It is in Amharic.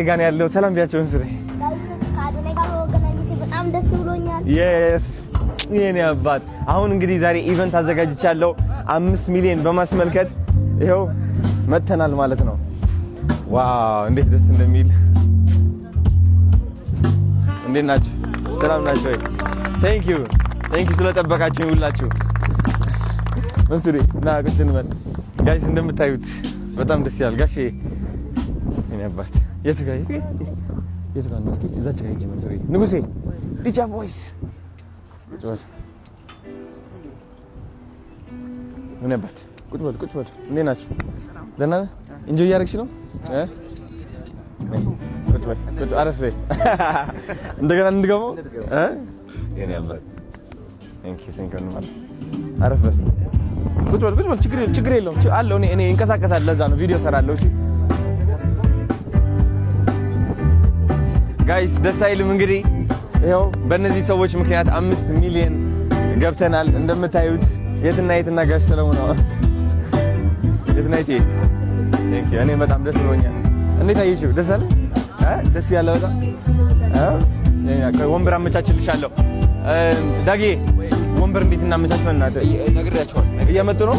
ጋር ያለው ሰላም ቢያቸውን ስሬ በጣም ደስ ብሎኛል። yes የኔ አባት አሁን እንግዲህ ዛሬ ኢቨንት አዘጋጅቻለሁ 5 ሚሊዮን በማስመልከት ይሄው መተናል ማለት ነው። ዋው እንዴት ደስ እንደሚል። እንዴት ናችሁ? ሰላም ናችሁ ወይ? thank you ስለጠበቃችሁ ሁላችሁ። መስሪ ና ቁጭን በል ጋይስ። እንደምታዩት በጣም ደስ ይላል። ጋሼ የኔ አባት የቱ ጋር ነው? እስኪ እዛች ጋር ሂጂ መስሪ። ንጉሴ ዲጃ ቮይስ ምን አባት ቁጭ በል። እንዴት ናችሁ? ደህና ነህ? ኢንጆይ እያደረግሽ ነው? ቁጭ በል አረፍ በይ። እንደገና እንድገባው የኔ አባት ቴንክ ዩ አረፍ በል። ቁጭ በል ችግር የለውም አለው። እኔ እንቀሳቀሳለሁ፣ ለዛ ነው ቪዲዮ ሰራለሁ። እሺ ጋይስ ደስ አይልም? እንግዲህ ይኸው በእነዚህ ሰዎች ምክንያት 5 ሚሊዮን ገብተናል። እንደምታዩት የትና ጋሽ ሰለሞን ነው። የትና ይቴ ቴንክ ዩ። እኔ በጣም ደስ ብሎኛል። እንዴት አየሽው? ደስ አለ? ደስ ያለ በጣም ወንበር አመቻችልሻለሁ። ዳጌ ወንበር እንዴት እናመቻች? በእናትህ ነግሬያቸዋለሁ። እየመጡ ነው።